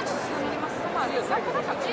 ci sono rimasta male, io sai cosa faccio?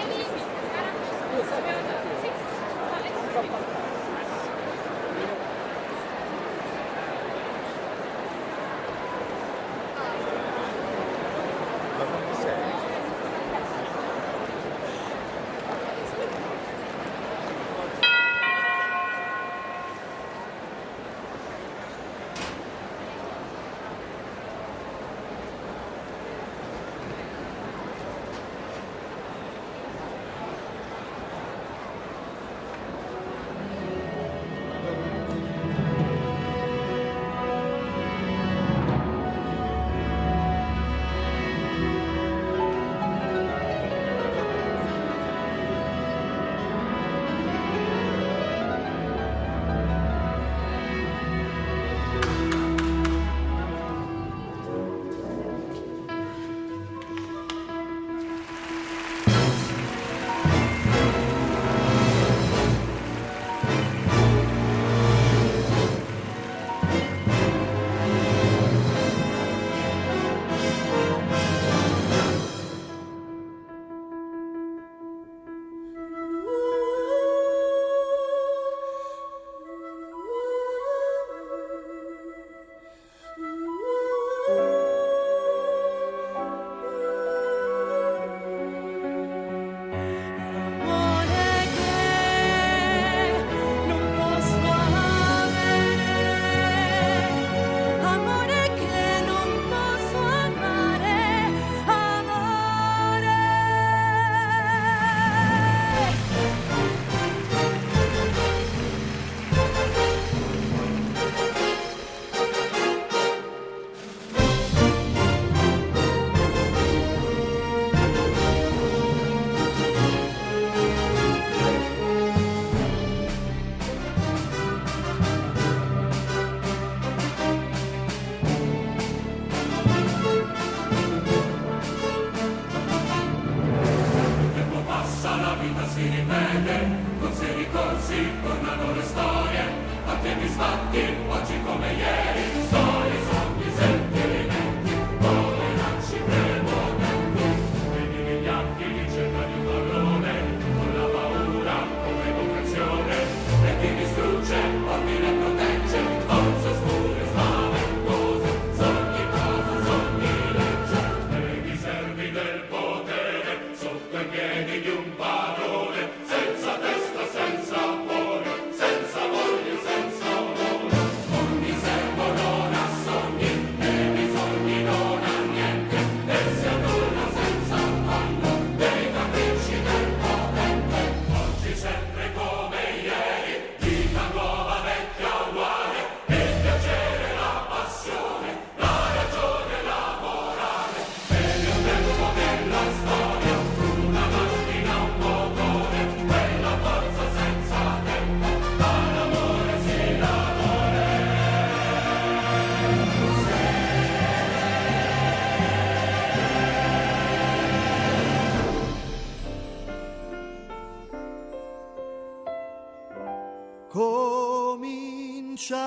Comincia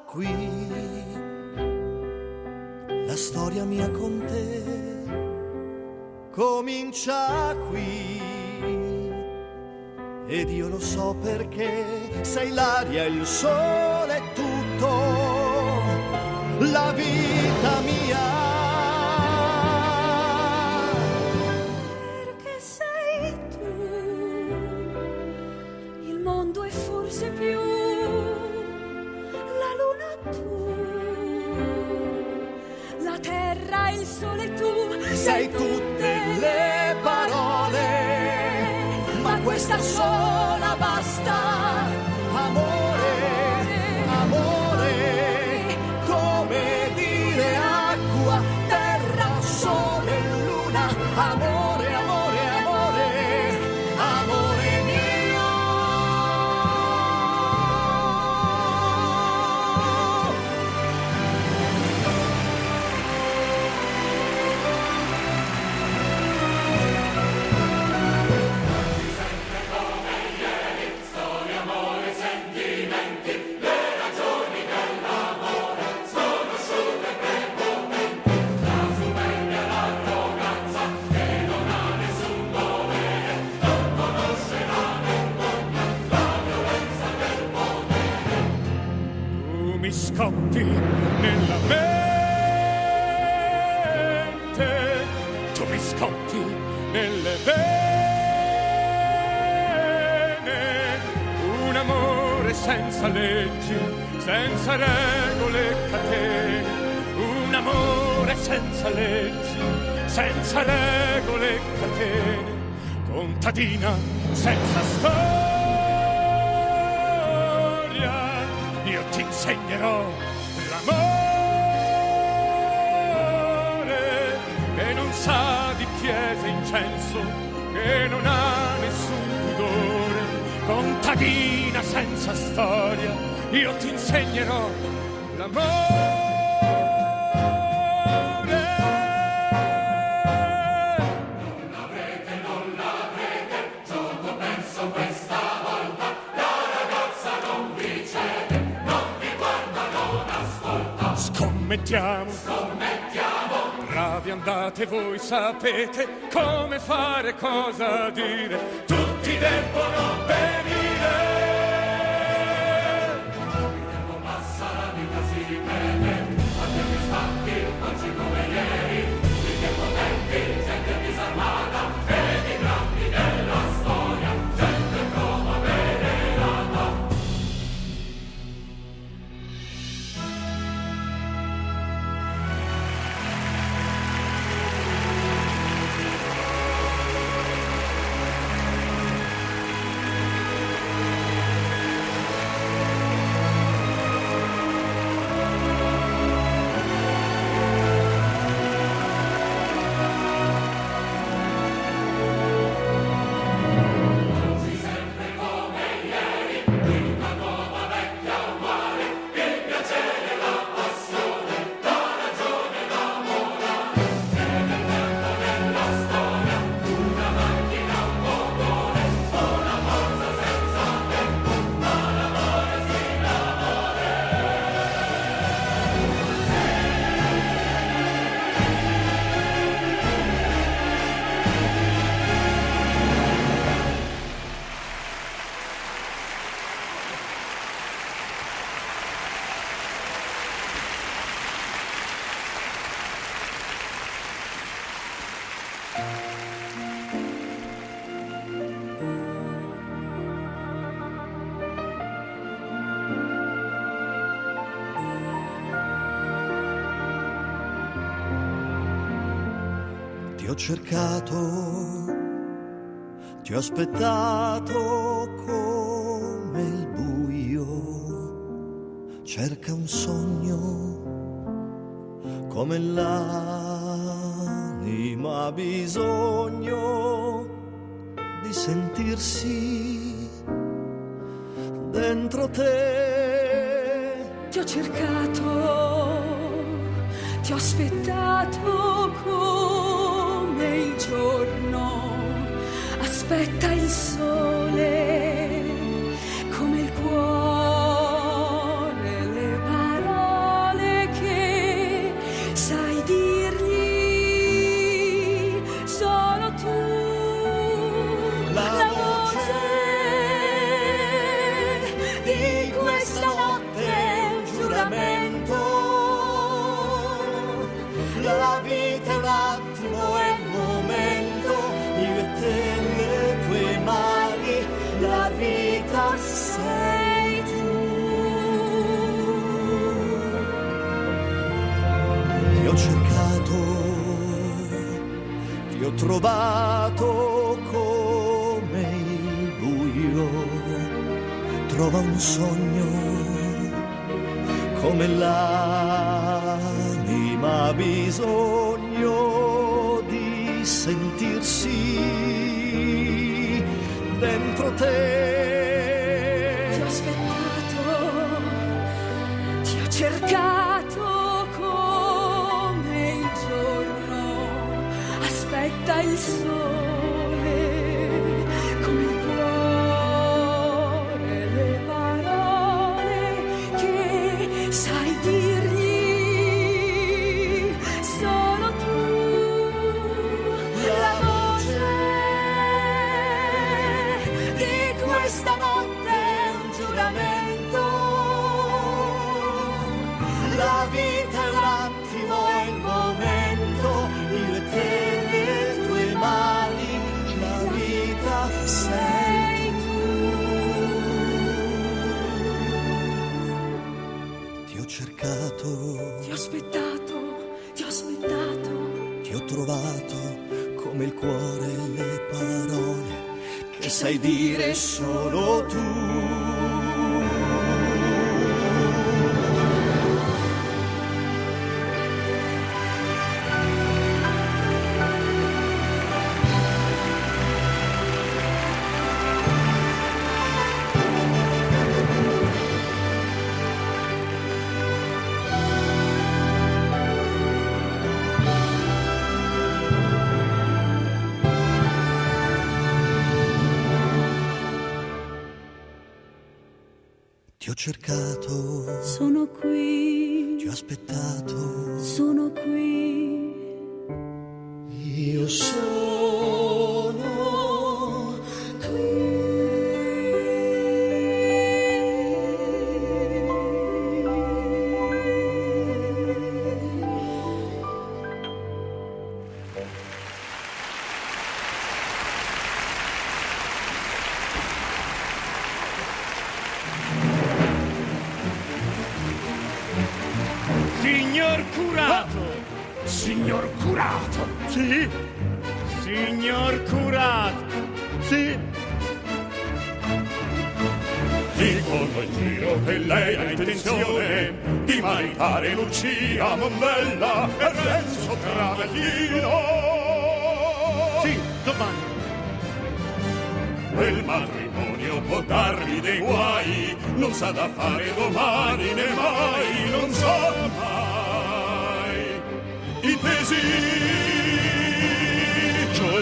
qui la storia mia con te, comincia qui ed io lo so perché sei l'aria, il sole, tutto, la vita mia. Perché sei tu, il mondo è forse più la luna tu, la terra, il sole tu, Sei tutte le parole, ma questa sola basta. Amore, amore, come dire acqua, terra, sole, luna. Amore, amore, amore, amore mio. mi scoppi nella mente, tu mi scoppi nelle vene, un amore senza leggi, senza regole e catene, un amore senza leggi, senza regole e catene, contadina senza storia, io ti insegnerò l'amore che non sa di chiesa e incenso, che non ha nessun pudore, contadina senza storia, io ti insegnerò l'amore. Scommettiamo, bravi andate voi sapete come fare, cosa dire, tutti debbono venire. Il tempo passa, la vita si ripete, abbiamo stati oggi come ieri, i che potenti, gente disarmata, e i grandi della storia, gente prova venerata. Ti ho cercato, ti ho aspettato come il buio cerca un sogno, come l'anima ha bisogno di sentirsi dentro te. Ti ho cercato, ti ho aspettato come il giorno aspetta il sole, come il cuore le parole che sai dirgli solo tu. La voce di questa notte è un giuramento. La vita è un attimo, è un momento, io e te nelle tue mani, la vita sei tu. Ti ho cercato, ti ho trovato come il buio trova un sogno, come l'anima ha bisogno di sentirsi dentro te. Ti ho aspettato, ti ho cercato come il giorno aspetta il sole, come il cuore le parole che sai dirgli solo tu. La voce di questa notte è un giuramento. cercato, ti ho aspettato, ti ho aspettato. ti ho trovato come il cuore e le parole che sai dire solo tu. Ti ho cercato, Sono qui, ti ho aspettato, sono qui. io sono Signor curato! Signor curato! Sì? Signor curato! Sì? Dicono in giro che lei ha intenzione di maritare Lucia Mombella e Renzo Travellino. Sì, domani! Quel matrimonio può darvi dei guai, non sa da fare domani né mai, non sa mai. Intesi?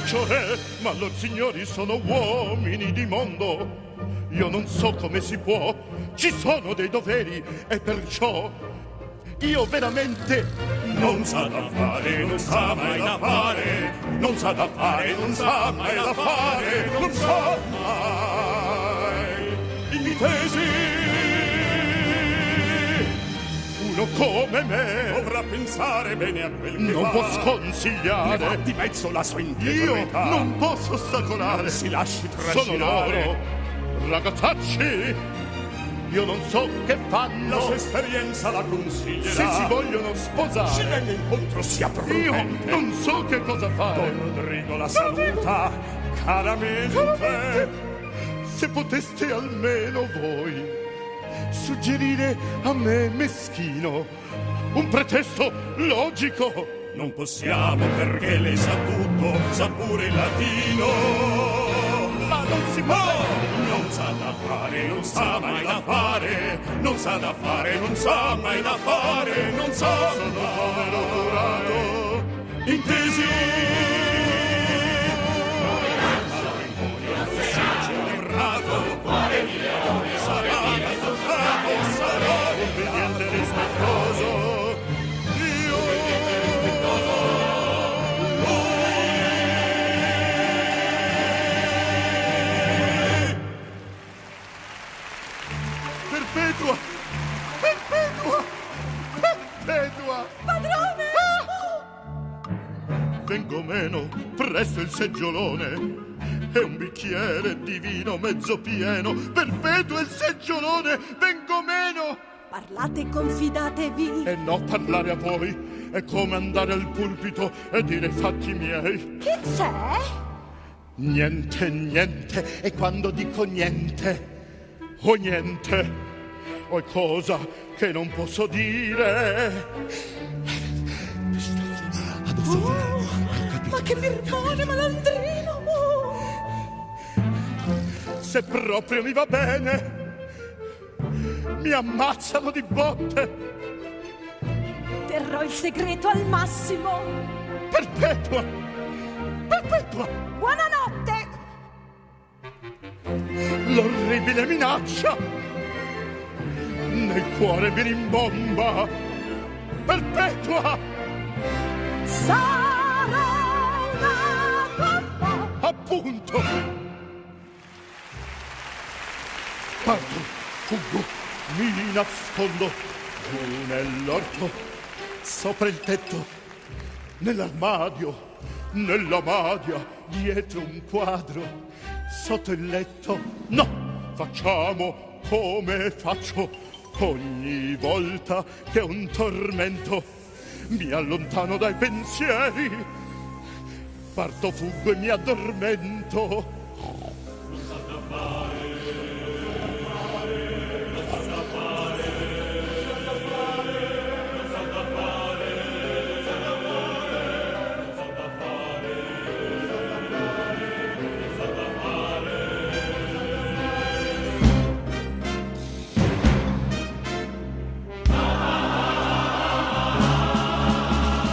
Cioè, ma lor signori sono uomini di mondo. Io non so come si può, ci sono dei doveri e perciò io veramente Non sa da fare, non sa mai da fare, non sa da fare, non sa mai da fare, non sa mai. Intesi? uno come me Dovrà pensare bene a quel che non fa. può Ne sconsigliare. va di mezzo la sua Io integrità. non posso ostacolare. Non si lasci Sono trascinare. loro, ragazzacci. Io non so che fanno. La sua esperienza la consiglierà. Se si vogliono Ci sposare, venga incontro, sia io prudente. non so che cosa fare. Don Rodrigo la saluta caramente. Se poteste almeno voi suggerire a me meschino un pretesto logico. Non possiamo perché lei sa tutto, sa pure il latino. Ma non si può. Non sa da fare, non sa mai da fare, non sa da fare, non sa mai da fare, non sa Povero curato, intesi. Sarà obbediente e rispettoso. Perpetua! Perpetua! Perpetua! Padrone! Vengo meno, presto il seggiolone e un bicchiere di vino mezzo pieno. Perpetua il seggiolone, vengo meno! Parlate e confidatevi. E no parlare a voi è come andare al pulpito e dire i fatti miei. Che c'è? Niente, niente, e quando dico niente, o niente, o è cosa che non posso dire. Ma che birrone malandrino! Se proprio mi va bene, mi ammazzano di botte. Terrò il segreto al massimo. Perpetua! Perpetua! Buonanotte! L'orribile minaccia nel cuore mi rimbomba. Perpetua! Sarà una bomba! Appunto! Parto, fuggo, mi nascondo giù nell'orto, sopra il tetto, nell'armadio, nella madia, dietro un quadro, sotto il letto. No, facciamo come faccio Ogni volta che un tormento mi allontano dai pensieri, parto, fuggo e mi addormento.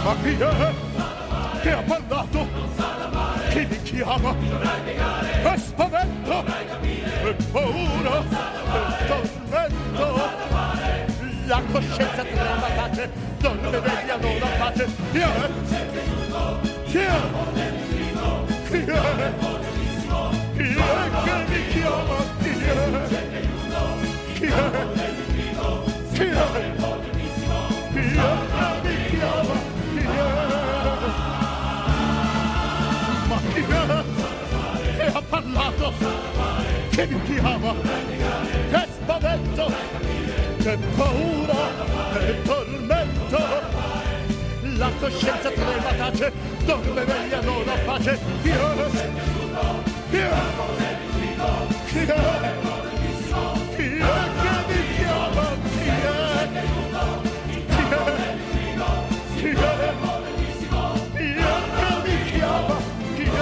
Ma chi è che ha parlato? Chi mi chiama? Che spavento! Che paura! Che tormento! La coscienza trema pace, dorme veglia non ha pace. Chi è? Chi è? Chi è? Chi è che mi chiama? Chi è? Chi è? Chi è? Chi è che mi chiama? Ma chi è che ha parlato? Che mi chiama? Che spavento! Che paura! Che tormento! La coscienza trema tace, dorme veglia non ha pace. Chi è? Chi è? Chi è? Chi è che mi chiama? Chi è? Chi è? Chi è? Chi è che mi chiama? Chi è?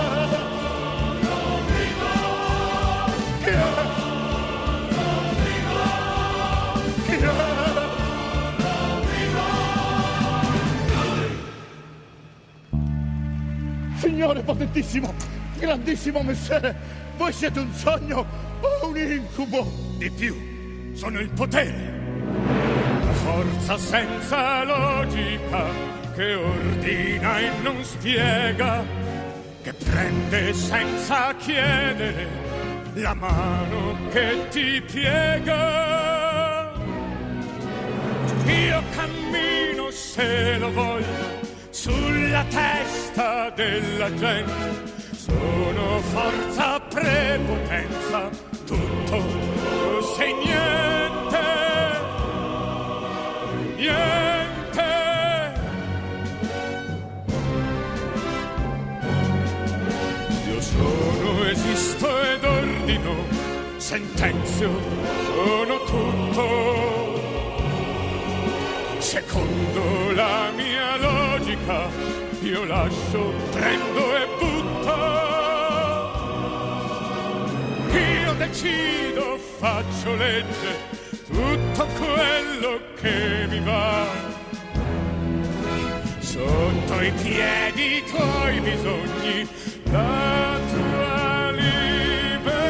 Chi è? Chi è? Signore potentissimo, grandissimo messere, voi siete un sogno o un incubo? Di più, sono il potere. La forza senza logica che ordina e non spiega, che prende senza chiedere la mano che ti piega. Io cammino, se lo voglio, sulla testa della gente. Sono forza, prepotenza, tutto se niente. Niente. Io sono, esisto ed ordino, sentenzio, sono tutto. Secondo la mia logica, io lascio, prendo e butto. Io decido, faccio legge, tutto quello che mi va. Sotto i piedi tuoi bisogni, la tua libertà.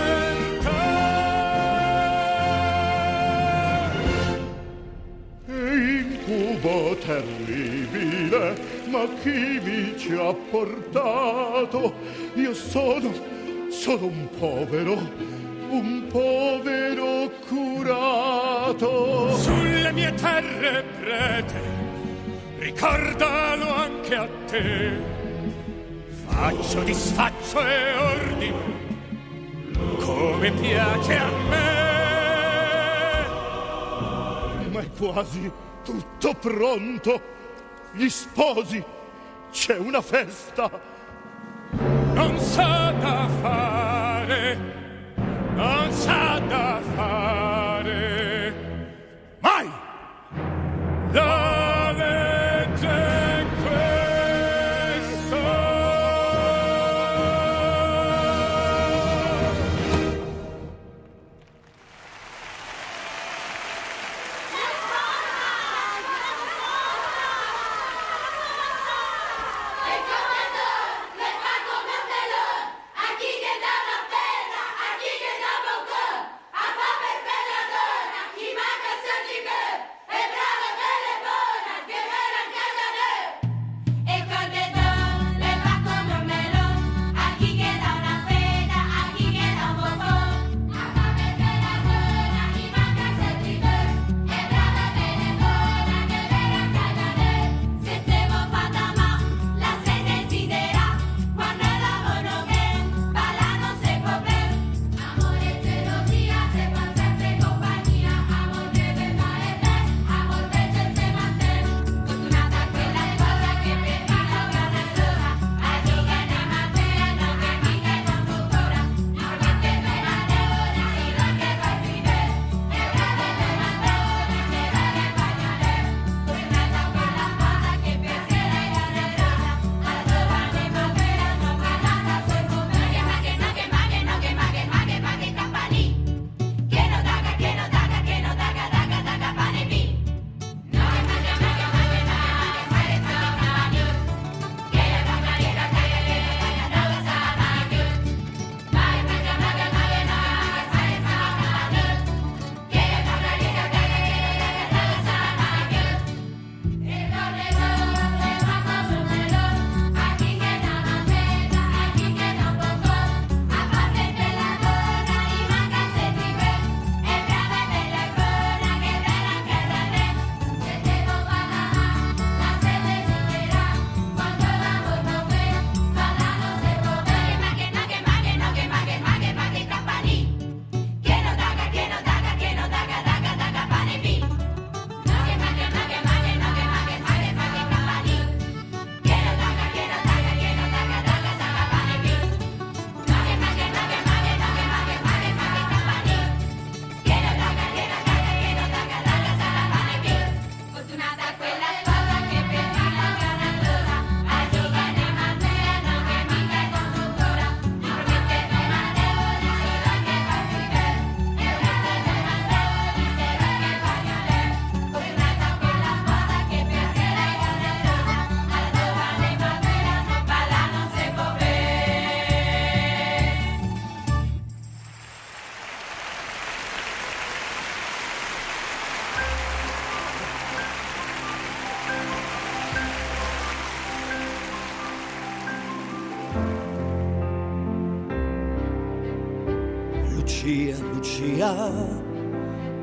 Incubo terribile, ma chi mi ci ha portato? Io sono un povero curato. Sulle mie terre prete, ricordalo anche a te. Faccio, disfaccio e ordino come piace a me. Ma è quasi tutto pronto. Gli sposi, c'è una festa. Non sa da fare, non sa da fare mai. La legge è questa. À qui Lucia, Lucia,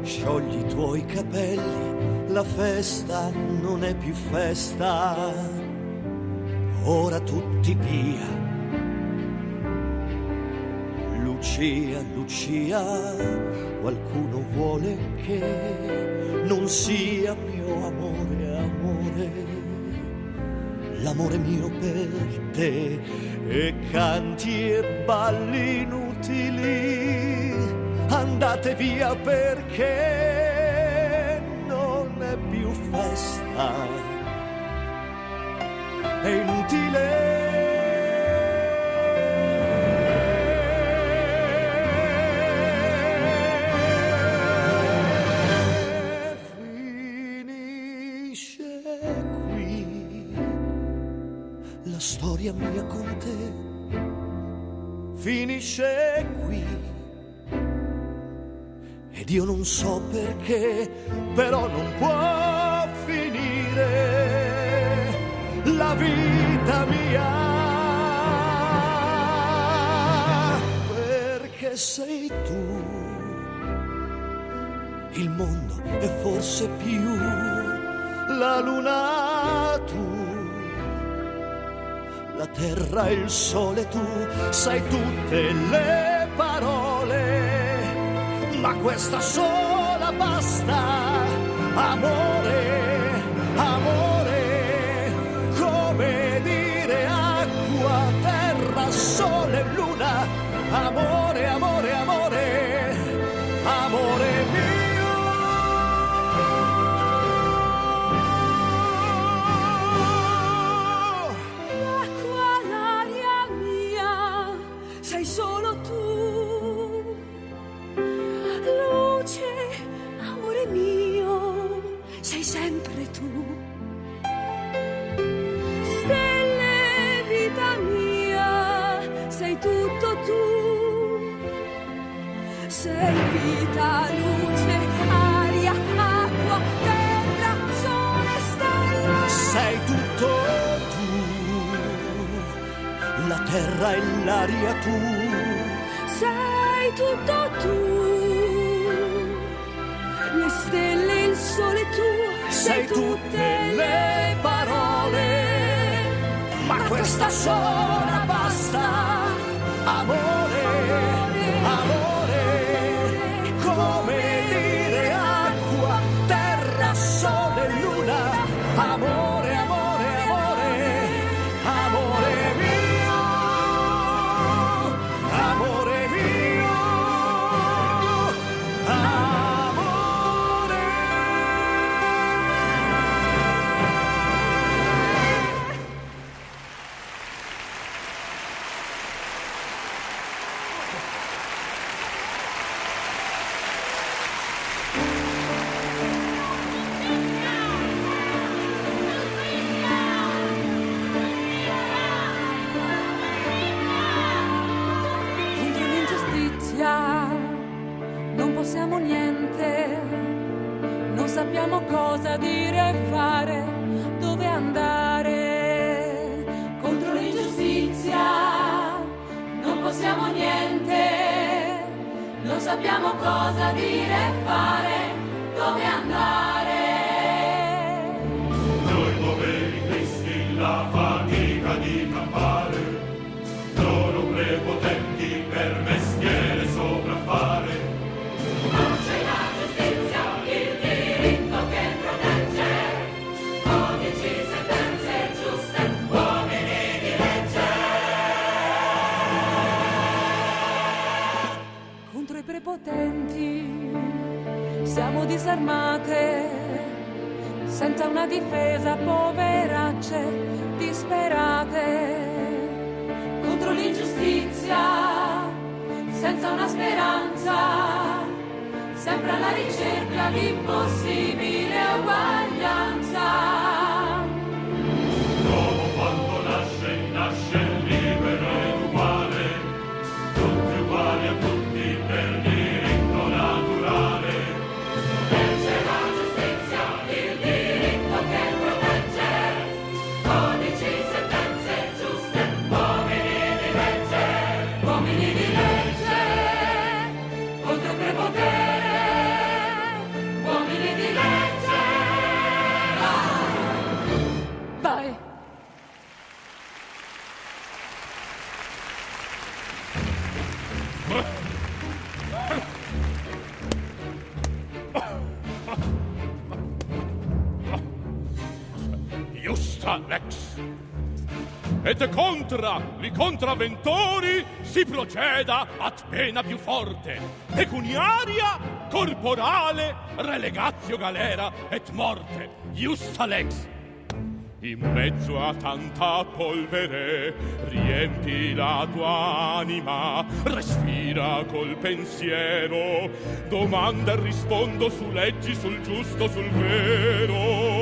sciogli i tuoi capelli, la festa non è più festa, ora tutti via. Lucia, Lucia, qualcuno vuole che non sia più amore, amore, l'amore mio per te, e canti e balli inutili, andate via perché non è più festa, è inutile. La storia mia con te finisce qui, ed io non so perché, però non può finire la vita mia, perché sei tu, il mondo e forse più la luna tu, la terra e il sole tu, sai tutte le parole, ma questa sola basta, amore, amore, come dire acqua, terra, sole, luna, amore, amore, amore, amore mio. Solo tu, luce, amore mio, sei sempre tu, stelle, vita mia, sei tutto tu, sei vita, luce, aria, acqua, terra, sole, stella, sei tutto tu, la terra e l'aria tu, sei tutto tu, le stelle, il sole tu, sei tutte le parole, ma questa sola basta, amore, amore, come dire acqua, terra, sole, luna, amore, amore, amore, amore mio. Amore mio, amore. Non possiamo niente, non sappiamo cosa dire e fare, dove andare. Contro l'ingiustizia non possiamo niente, non sappiamo cosa dire e fare, dove andare. Noi poveri cristi, la fatica di campare, loro prepotenti per mestiere sopraffare. Non c'è la giustizia, il diritto che protegge, codici, sentenze giuste, uomini di legge. Contro i prepotenti siamo disarmate, senza una difesa, poveracce disperate. Contro l'ingiustizia, senza una speranza, sempre alla ricerca di impossibile uguaglianza. L'uomo quando nasce, nasce libero ed uguale, tutti uguali a tutti per diritto naturale. C'è la giustizia, il diritto che protegge, codici, sentenze giuste, uomini di legge, uomini di legge. Iusta lex. Et contra li contraventori si proceda ad pena più forte, pecuniaria, corporale, relegatio galera et morte. Iusta lex. In mezzo a tanta polvere riempi la tua anima, respira col pensiero, domanda e rispondo su leggi, sul giusto, sul vero.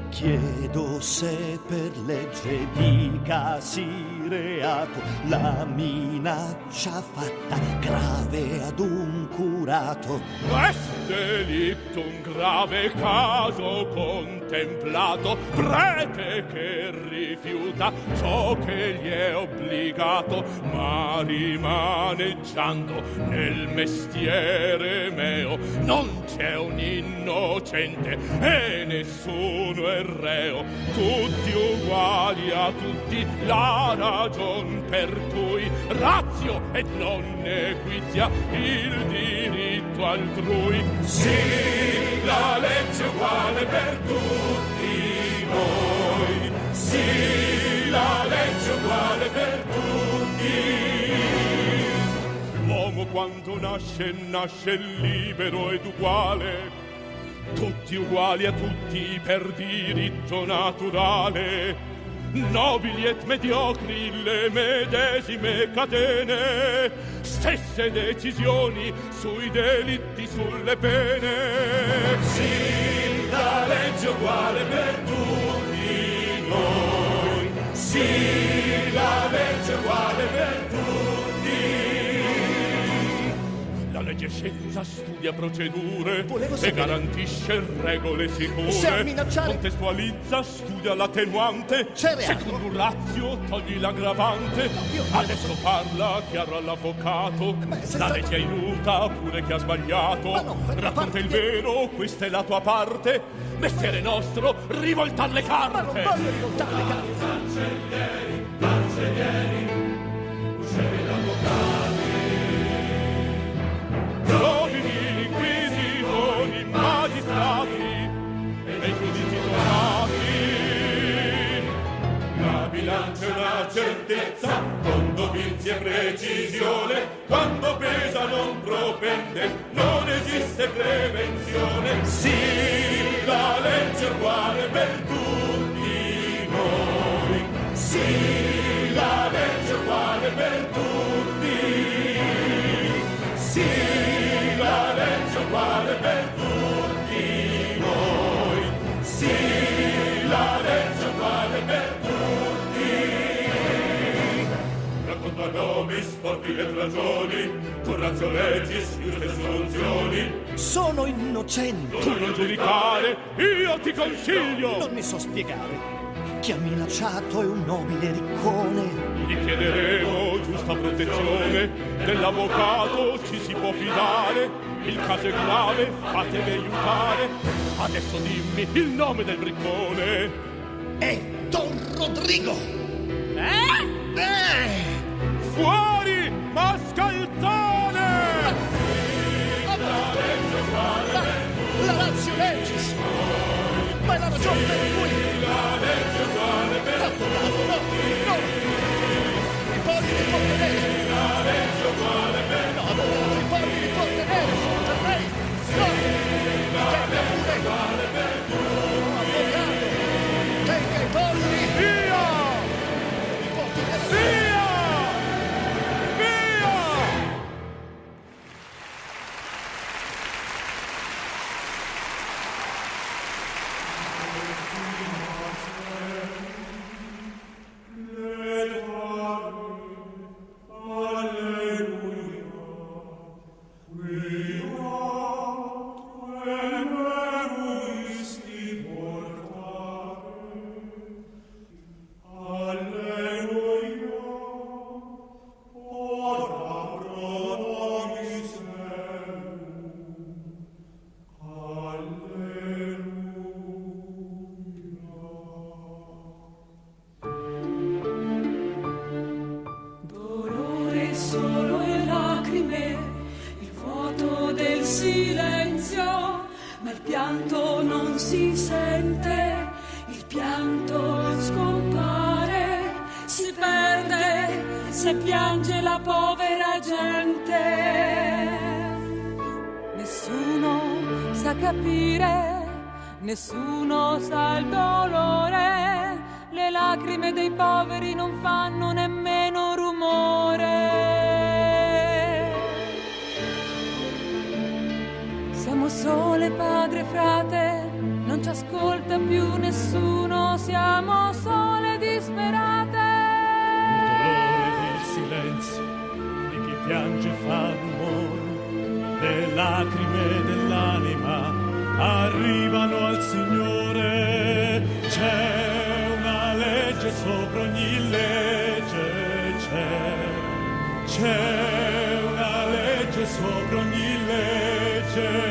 Chiedo se per legge dicasi reato la minaccia fatta grave ad un curato. Est delictum grave caso contemplato, prete che rifiuta ciò che gli è obbligato, ma rimaneggiando nel mestiere meo non c'è un innocente e nessuno è reo, tutti uguali a tutti, la ragion per cui ratio e non equizia il diritto altrui. Sì, la legge è uguale per tutti noi. Sì, la legge è uguale per tutti. L'uomo quando nasce, nasce libero ed uguale, tutti uguali a tutti per diritto naturale. Nobili et mediocri le medesime catene, stesse decisioni sui delitti, sulle pene. Sì, la legge è uguale per tutti noi. Sì, la legge è uguale per tutti. La legge scienza studia procedure Volevo e sapere. garantisce regole sicure. Se a minacciare- Contestualizza, studia l'attenuante. C'è reato. Secondo ratio togli l'aggravante. Adesso parla chiaro all'avvocato. se La sta- legge aiuta pure chi ha sbagliato. Ma no, per la Racconta parte- il vero, questa è la tua parte. Mestiere nostro, rivoltar le Ma non carte. voglio rivoltare le carte. Provini, inquisitori, magistrati e giudici tornati. La bilancia è una certezza con dovizia e precisione, quando pesa non propende, non esiste prevenzione. Sì, la legge è uguale per tutti noi. Sì, la legge è uguale per tutti. Sì, la legge è uguale per tutti noi. Sì, la legge è uguale per tutti. Racconta nomi, sporti e ragioni, con razio legis, giuste soluzioni. Sono innocente. Tu non giudicare, io ti consiglio. Non mi so spiegare. Chi ha minacciato è un nobile riccone. Gli chiederemo giusta protezione, dell'avvocato ci si può fidare, il caso è grave, fatevi aiutare. Adesso dimmi il nome del briccone. È Don Rodrigo. Fuori, mascalzone! La razio legis. Ma è la ragione per cui... No. I polli li può tenere. No, i polli li può tenere. Per lei. No. Tenga pure. Avvocato. Tenga i polli. Via! Li può tenere. Via! Via! Dolore solo e lacrime, il vuoto del silenzio, ma il pianto non si sente, il se piange la povera gente. Nessuno sa capire, nessuno sa il dolore, le lacrime dei poveri non fanno nemmeno rumore. Siamo sole, padre e frate, non ci ascolta più nessuno, siamo sole disperate. Il dolore del silenzio di chi piange fa rumore, le lacrime dell'anima arrivano al Signore. C'è una legge sopra ogni legge, c'è una legge sopra ogni legge.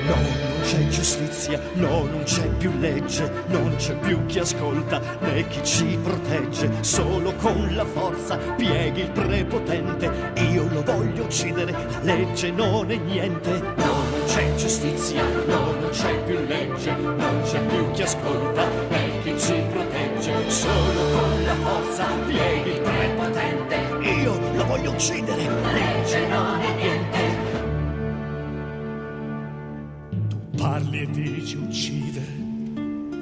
No, non c'è giustizia, no, non c'è più legge, non c'è più chi ascolta né chi ci protegge. Solo con la forza pieghi il prepotente. Io lo voglio uccidere, la legge non è niente. No, non c'è giustizia, no, non c'è più legge, non c'è più chi ascolta né chi ci protegge. Solo con la forza pieghi il prepotente. Io lo voglio uccidere, la legge non è niente. Parli e dici uccidere,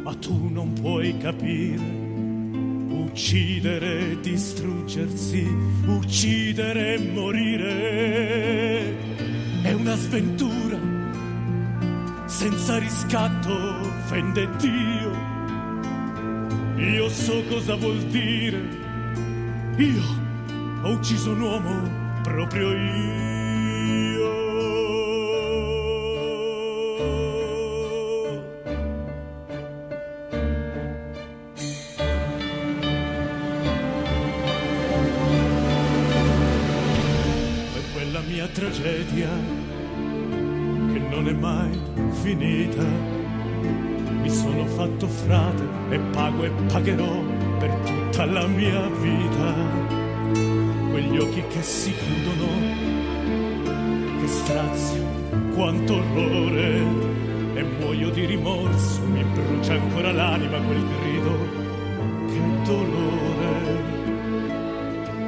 ma tu non puoi capire. Uccidere, distruggersi, uccidere e morire è una sventura senza riscatto, offende Dio. Io so cosa vuol dire. Io ho ucciso un uomo, proprio io. Tragedia che non è mai finita. Mi sono fatto frate e pago e pagherò per tutta la mia vita. Quegli occhi che si chiudono, che strazio, quanto orrore, e muoio di rimorso, mi brucia ancora l'anima quel grido, che dolore.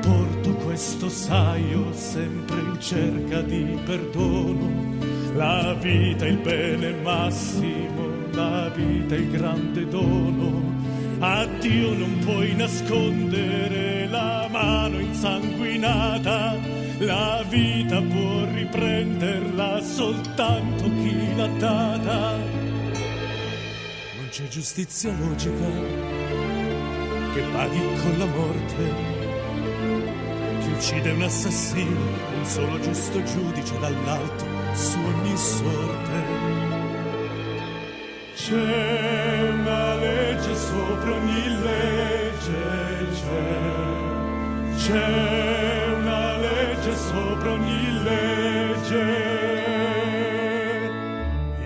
Porto questo saio sempre in cerca di perdono. La vita è il bene massimo, la vita è il grande dono. A Dio non puoi nascondere la mano insanguinata. La vita può riprenderla soltanto chi l'ha data. Non c'è giustizia logica che paghi con la morte. Uccide un assassino, un solo giusto giudice dall'alto su ogni sorte. C'è una legge sopra ogni legge, c'è una legge sopra ogni legge.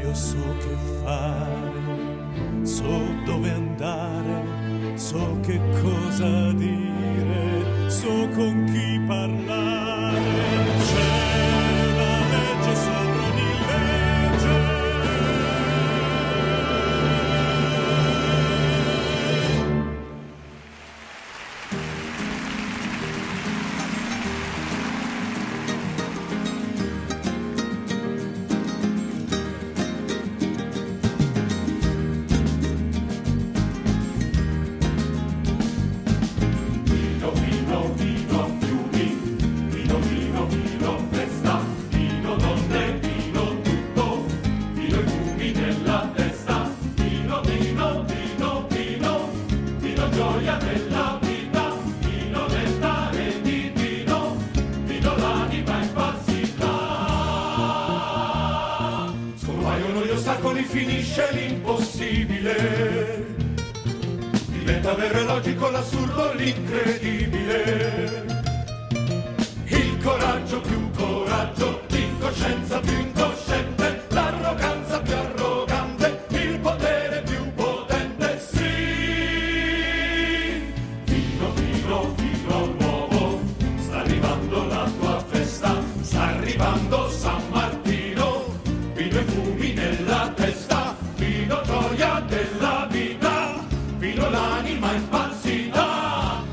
Io so che fare, so dove andare, so che cosa dire, so con chi parlare. C'è una legge sopra ogni legge. Finisce l'impossibile, diventa vero e logico l'assurdo, l'incredibile. Il coraggio più coraggio, l'incoscienza più incosciente, l'arroganza più arrogante, il potere più potente. Sì, vino, vino, vino nuovo, sta arrivando la tua festa, sta arrivando San Martino, vino e fumi nella testa. Vino gioia della vita, vino l'anima impazzita.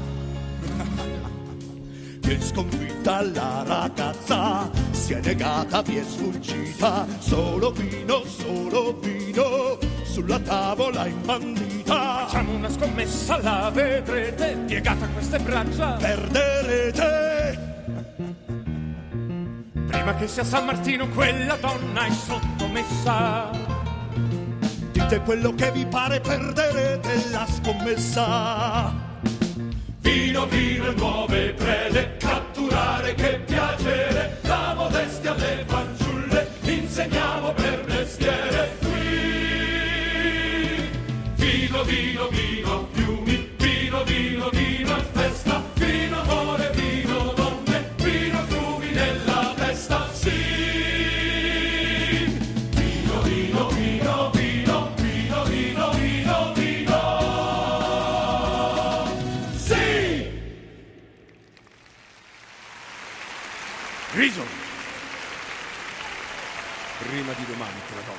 alla ragazza, si è negata, vi è sfuggita. Solo vino, sulla tavola imbandita. Facciamo una scommessa, la vedrete, piegata a queste braccia Perderete. prima che sia San Martino quella donna è sottomessa. Dite quello che vi pare, perderete la scommessa. Vino, vino e nuove prede, catturare che piacere, la modestia alle fanciulle, insegniamo per mestiere. Qui, vino, vino, vino, fiumi, vino, vino, vino e festa, vino, amore, vino, donne, vino, fiumi nella testa, sì. Vino, vino, vino, vino, vino, vino, vino, vino, sì. Riso! Prima di domani te la do.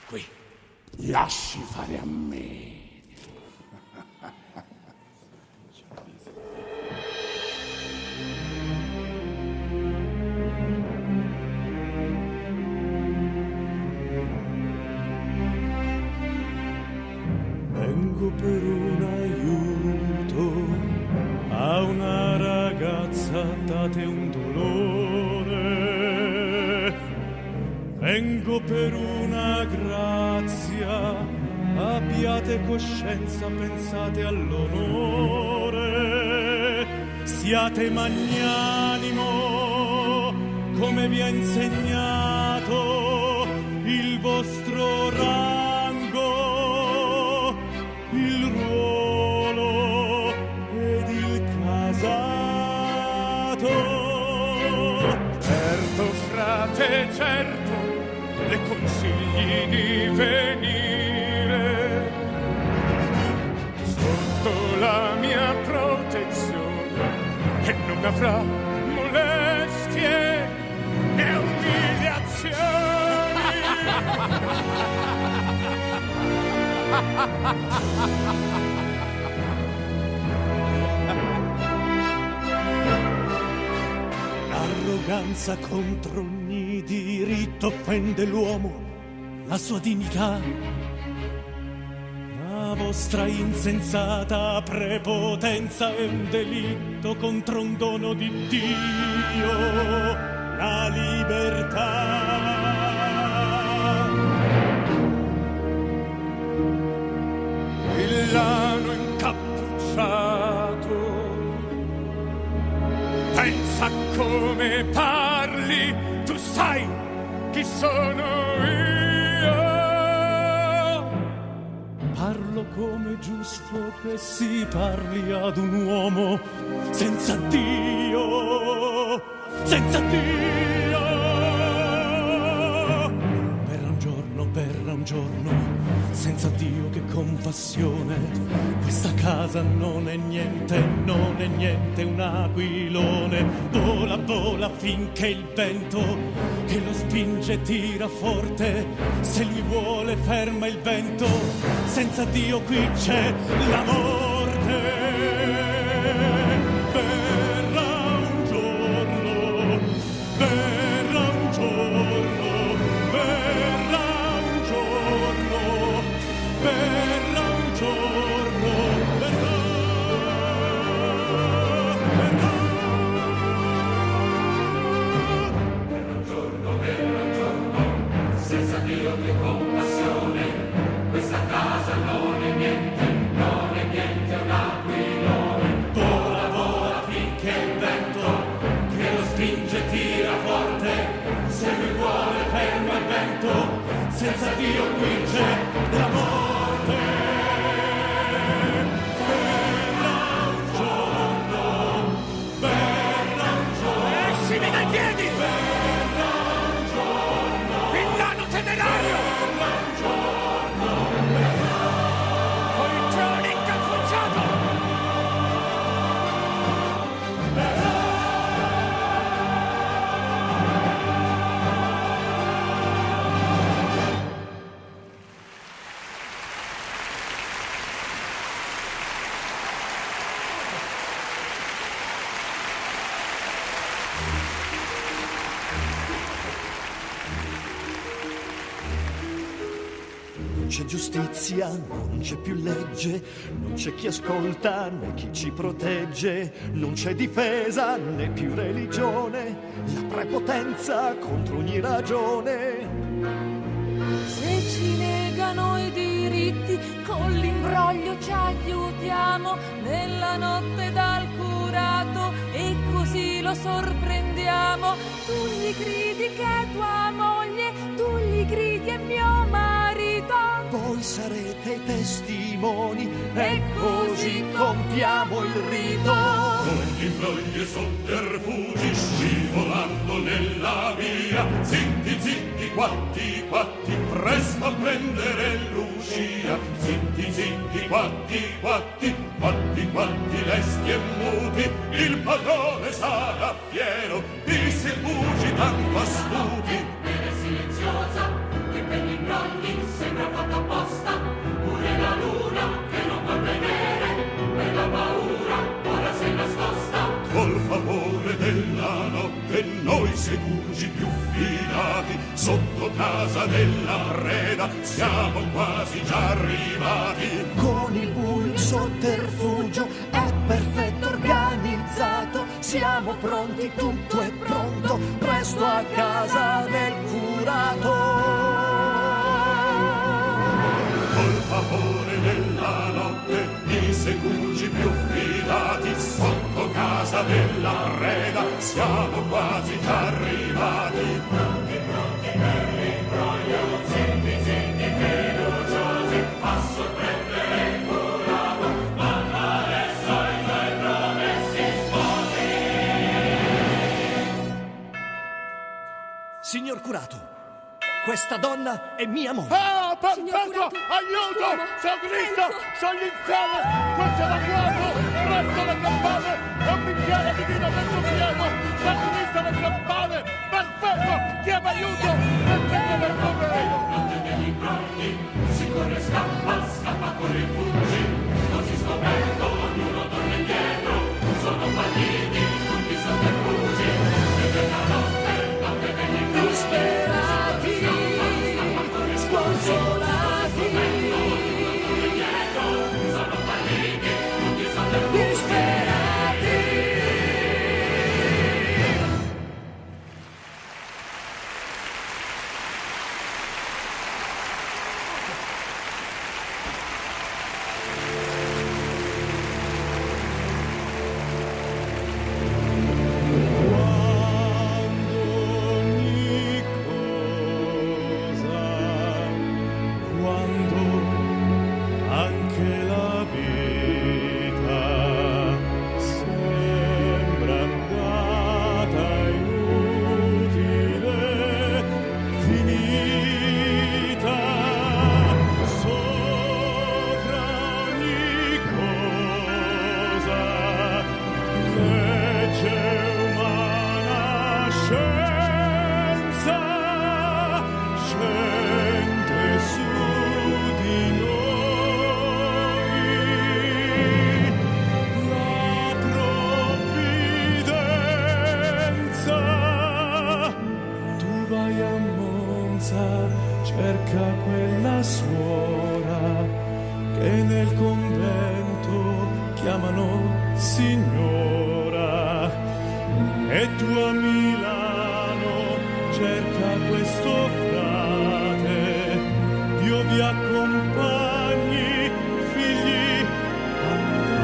Qui. Lasci fare a me. Vengo per un aiuto a una ragazza, date un dolore. Vengo per una grazia, abbiate coscienza, pensate all'onore. Siate magnanimo, come vi ha insegnato il vostro rango, il ruolo ed il casato. Certo, frate, certo, le consigli di venire sotto la mia protezione e non avrà molestie né umiliazioni. L'arroganza contro ogni diritto offende l'uomo, la sua dignità. La vostra insensata prepotenza è un delitto contro un dono di Dio, la libertà. Villano incappucciato, pensa come parli, tu sai chi sono io. Parlo come giusto che si parli ad un uomo senza Dio, senza Dio. Per un giorno, senza Dio che compassione. Questa casa non è niente, un aquilone. Vola, vola finché il vento che lo spinge tira forte. Se lui vuole ferma il vento, senza Dio qui c'è la morte. Verrà un giorno, verrà un giorno, verrà un giorno, verrà un giorno, verrà, verrà. Verrà un giorno, senza Dio che compassione, questa casa non è niente, un aquilone. Vola, vola finché il vento che lo spinge tira forte. Se lui vuole ferma il vento, Senza Dio qui c'è la morte. Verrà un giorno, verrà un giorno. Escimi dai piedi! Verrà un giorno, Villano temerario! verrà un giorno. Poltrone incappucciato! c'è giustizia, non c'è più legge, non c'è chi ascolta né chi ci protegge, non c'è difesa né più religione, la prepotenza contro ogni ragione. Se ci negano i diritti, con l'imbroglio ci aiutiamo nella notte dal curato e così lo sorprendiamo. Tu gli gridi che è tua moglie, tu gli gridi è mio marito. Voi sarete i testimoni e così compiamo il rito. Con imbrogli e sotterfugi scivolando nella via, zitti zitti quatti quatti, presto a prendere l'uscia. Zitti zitti quatti quatti, quatti quatti lesti e muti, il padrone sarà fiero, i segugi tanto astuti. Bene silenziosa, che per gli imbrogli sembra fatta apposta, pure la luna che non vuol vedere, per la paura ora si è nascosta. Col favore della notte noi segugi più fidati, sotto casa della preda siamo quasi già arrivati. Con il buio il sotterfugio è perfetto organizzato, siamo pronti, tutto è pronto, presto a casa del curato. Col favore della notte i segugi più fidati, sotto casa della preda siamo quasi già arrivati. Pronti, pronti per l'imbroglio, zitti, zitti, fiduciosi, a sorprendere il curato, ma adesso i due promessi sposi. Signor curato, questa donna è mia moglie. Ah, perfetto! Curato, Aiuto! quest'uomo, Sono Cristo! Enzo! Sono l'inferno! Questo è l'agguato! Presto le campane! È un bicchiere di vino mezzo pieno! Sanguinizza le campane! Perfetto! Chiama aiuto! Perché per poverino! Notte degli imbrogli, si corre, scappa, scappa, corre, fuggi, così scoperto ognuno torna indietro, sono falliti tutti i sotterfugi, vede la notte degli imbrogli. Disperati, sconsolati, Sono falliti tutti i sotterfugi. disperati. cerca quella suora che nel convento chiamano signora, e tu a Milano cerca questo frate, Dio vi accompagni, figli, andate.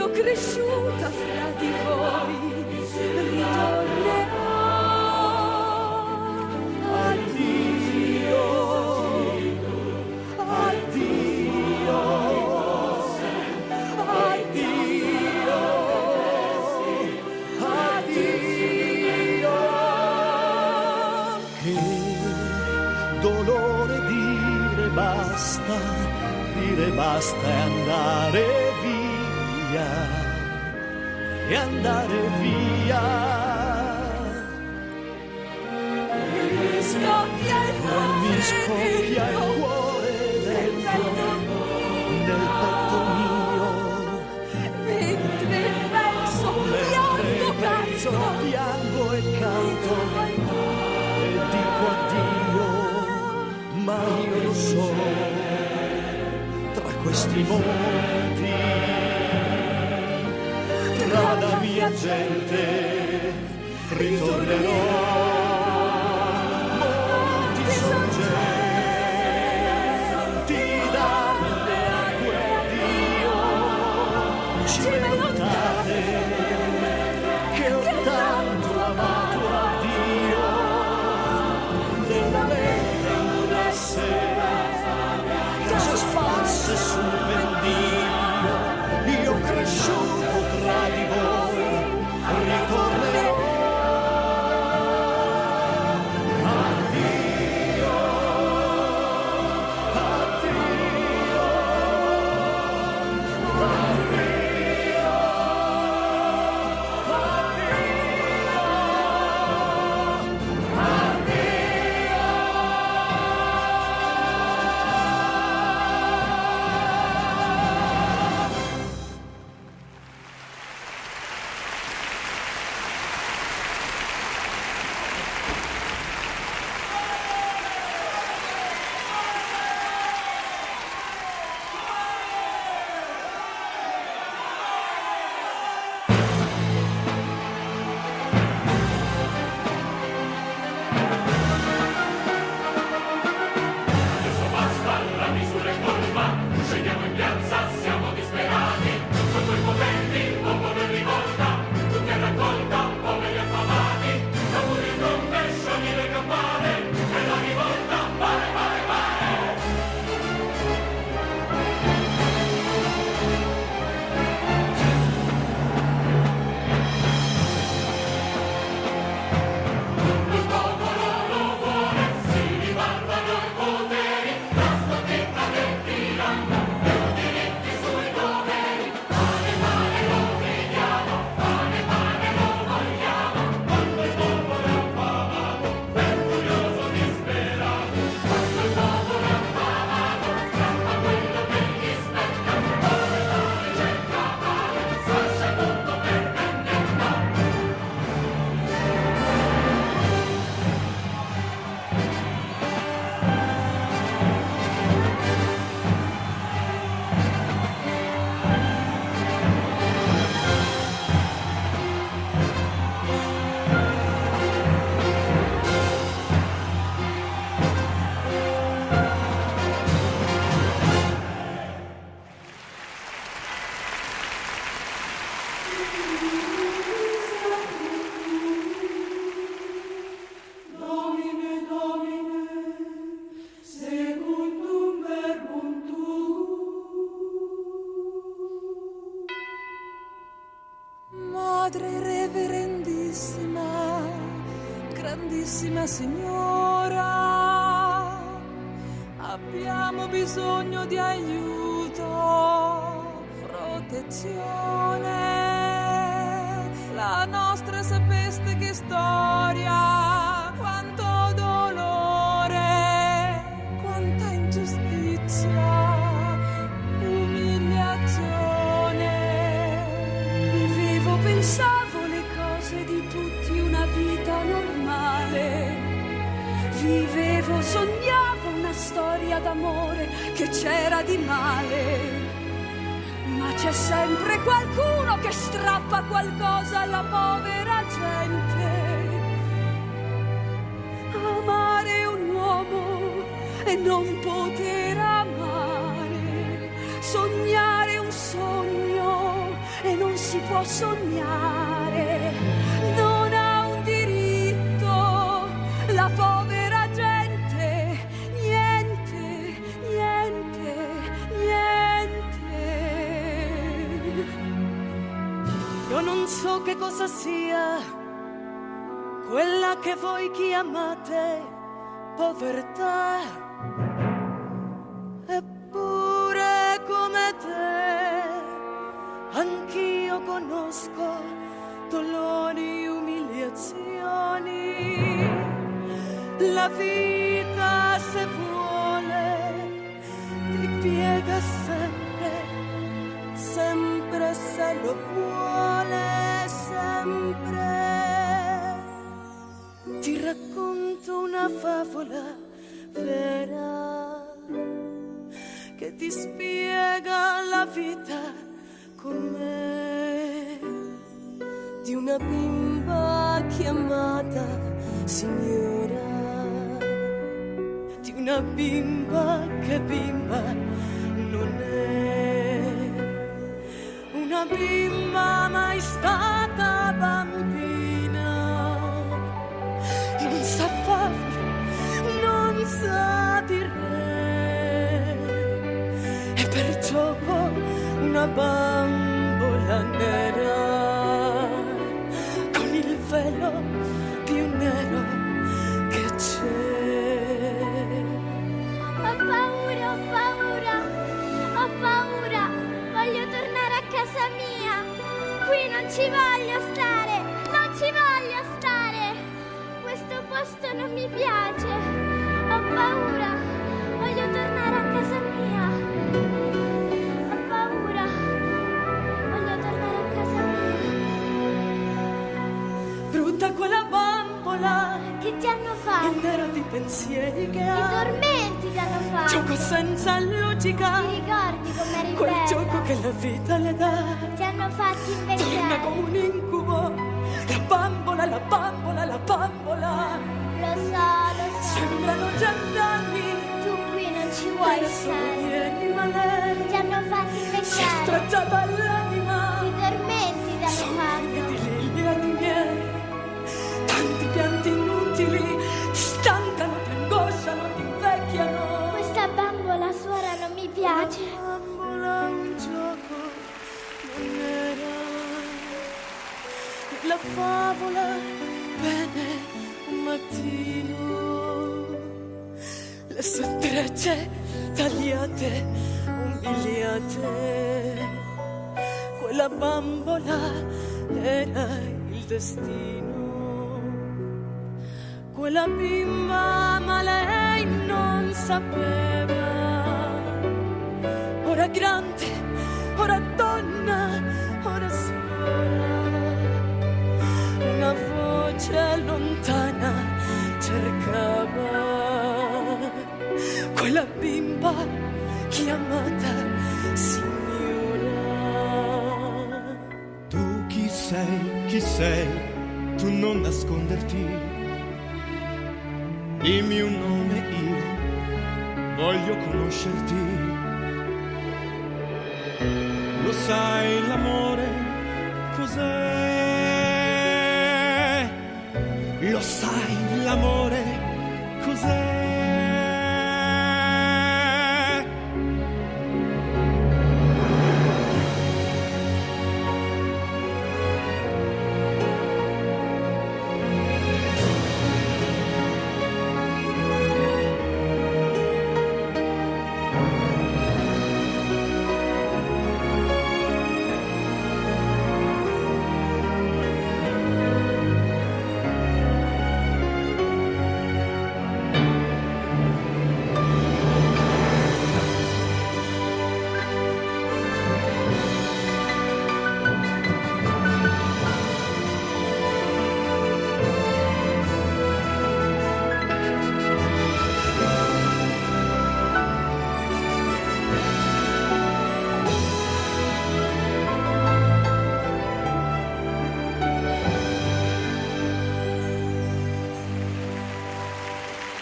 io cresciuta fra di voi ritornerò. Addio, addio, addio, addio. Che dolore dire basta e andare via, e andare via. Mi scoppia il cuore nel petto mio, mentre penso, piango e canto e dico addio, ma io lo so, tra questi monti, tra la mia gente, ritornerò. Che ho tanto amato a Dio, nella mente in classe, casa sparse sul pendio, io cresciuto tra di voi, ritornerò. Addio, addio, Adesso basta, la misura è colma, scendiamo in piazza, siamo disperati, con quei potenti, popolo in rivolta, tutti a raccolta, poveri affamati, tamburi e trombe, sciogli le campane, e la rivolta, pare, pare, pare. Il popolo lo vuole, si ribarbano i poteri, la sconfitta che tiranno, più diritti sui doveri. Pane, pane lo gridiamo, pane, pane lo vogliamo, quando il popolo è affamato, è curioso disperato. Quando il popolo è affamato, scappa quello che gli spetta, dove dove cerca pane, sfascia tutto per vendetta. Domine, Domine, secundum verbum tuum. Madre reverendissima, grandissima signora, abbiamo bisogno di aiuto, protezione. La nostra sapeste che storia, quanto dolore, quanta ingiustizia, umiliazione. Vivevo, pensavo le cose di tutti, una vita normale. Vivevo, sognavo una storia d'amore che c'era di male. Ma c'è sempre qualcuno che strappa qualcosa alla povera gente. Amare un uomo e non poter amare, sognare un sogno e non si può sognare, non ha un diritto la povera gente, niente, niente, niente. Io non so che cosa sia quella che voi chiamate povertà, eppure come te anch'io conosco dolori, umiliazioni. La vita, se vuole, ti piega sempre, sempre se lo vuole, sempre. Ti racconto una favola vera che ti spiega la vita com'è, di una bimba chiamata signora, di una bimba che bimba non è, una bimba mai stata bambina, non sa favole, non sa di re, e per gioco una bambola nera con il velo più nero che c'è. Ho paura, ho paura, ho paura, voglio tornare a casa mia, qui non ci voglio stare, non ci voglio stare, questo posto non mi piace, ho paura, voglio tornare a casa mia, ho paura, voglio tornare a casa mia. Brutta quella bambola, Che ti hanno fatto? il nero di pensieri che I ha, tormenti ti hanno fatto. gioco senza logica, Ti ricordi com'eri quel bella? gioco che la vita le dà, Ti hanno fatti torna invecchiare. come un incubo, la bambola, la bambola, la bambola, Lo so, lo so. sembrano già anni, Tu qui non ci vuoi vuoi solo stare. ieri, ma lei Ti hanno fatti si è invecchiare. stracciata all'anima, I tormenti ti hanno soffri fatto. di liliani miei, tanti pianti inutili, ti stancano, ti angosciano, ti invecchiano. Questa bambola suora non mi piace. La bambola un gioco non era, la favola bene un mattino, le sue trecce tagliate, umiliate, quella bambola era il destino, quella bimba ma lei non sapeva, ora grande, ora donna, ora suora, una voce lontana cercava quella bimba chiamata signora. Tu chi sei, tu non nasconderti, dimmi un nome, io voglio conoscerti. Lo sai l'amore cos'è? Lo sai l'amore cos'è?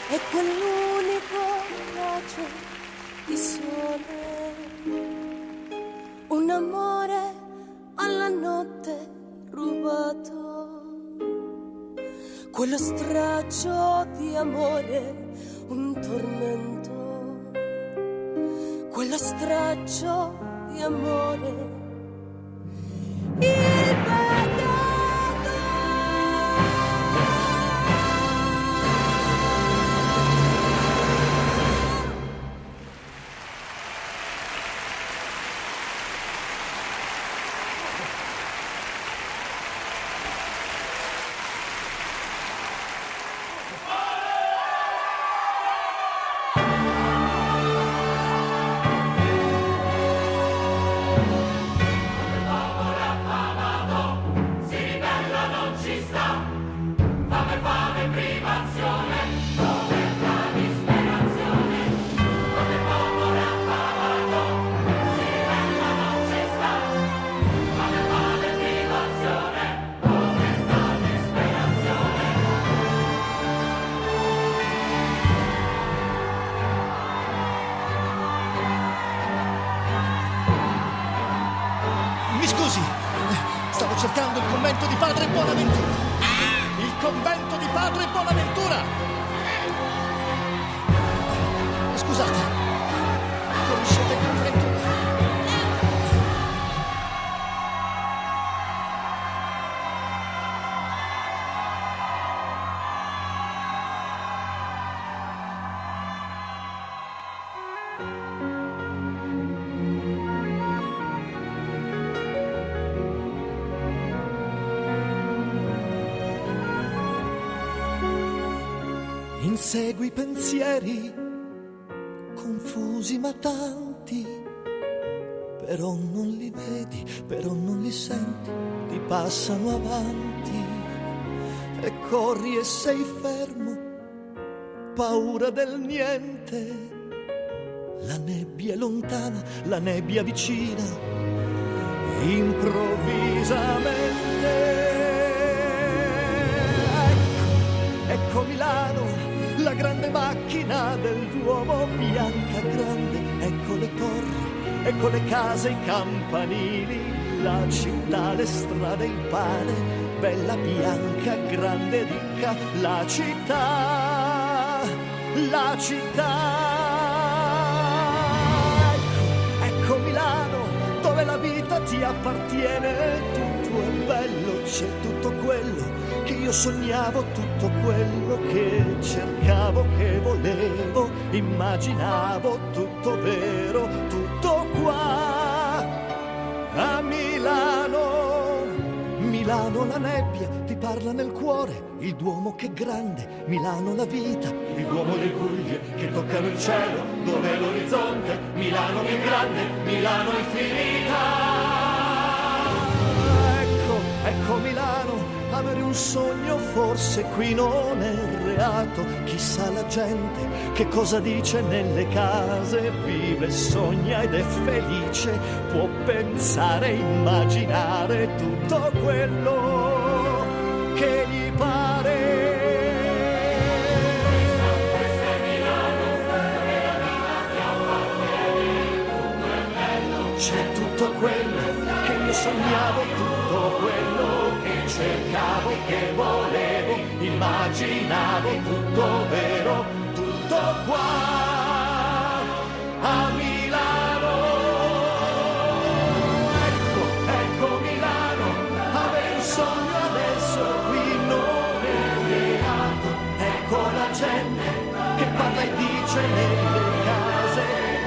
E quell'unico raggio di sole, un amore alla notte trovato quello straccio di amore, un tormento, quello straccio di amore, il peccato. Mi scusi, stavo cercando il convento di Padre Bonaventura. Il convento di Padre Bonaventura. Scusate, conoscete il convento? Insegui i pensieri, confusi ma tanti, però non li vedi, però non li senti, ti passano avanti e corri e sei fermo, paura del niente. La nebbia è lontana, la nebbia vicina, improvvisamente. Ecco Milano, la grande macchina del Duomo, bianca grande, ecco le torri, ecco le case, i campanili, la città, le strade, il pane, bella, bianca, grande, ricca, la città, la città. Ecco Milano, dove la vita ti appartiene, tutto è bello, c'è tutto quello che io sognavo, tutto quello che cercavo, che volevo, immaginavo, tutto vero, tutto qua a Milano. Milano la nebbia ti parla nel cuore, il Duomo che è grande, Milano la vita, il Duomo le guglie che toccano il cielo, dov'è l'orizzonte, Milano che è grande, Milano infinita. Ecco Milano, avere un sogno forse qui non è reato, chissà la gente che cosa dice nelle case, vive, sogna ed è felice, può pensare, immaginare tutto quello che gli pare. Questa è Milano, e la vita ti appartiene, tutto è bello, c'è tutto quello che io sognavo, tutto quello che cercavo, che volevo, immaginavo, tutto vero, tutto qua a Milano. Ecco Milano, avere un sogno adesso qui non è reato. Ecco la gente che parla e dice nelle case,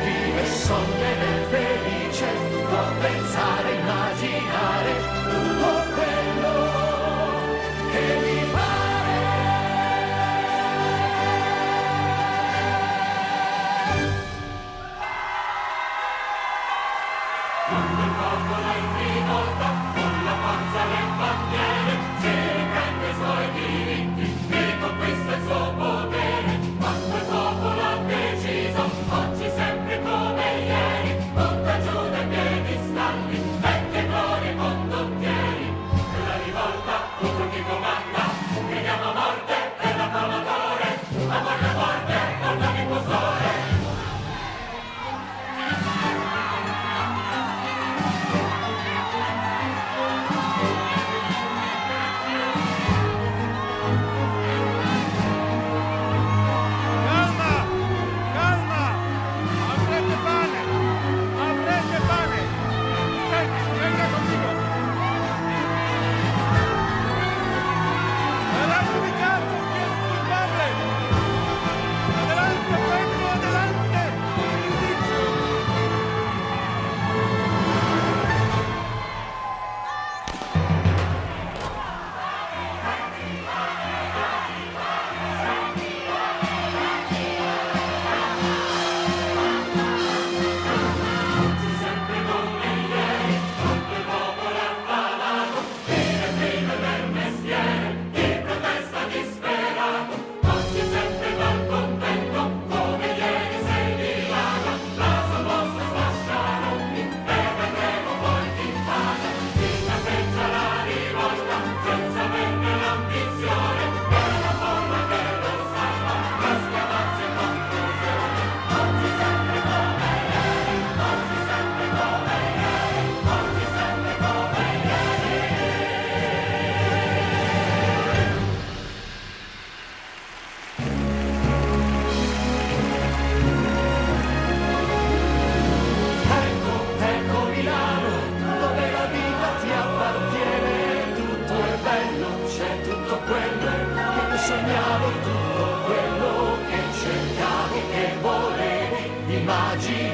vive, sogna ed è felice, può pensare, immaginare tutto quello che mi pare. quando il popolo è rivolta, con la forza le bandiere, si riprende i suoi diritti e conquista il suo potere. Quando il popolo ha deciso, oggi sempre come ieri, magia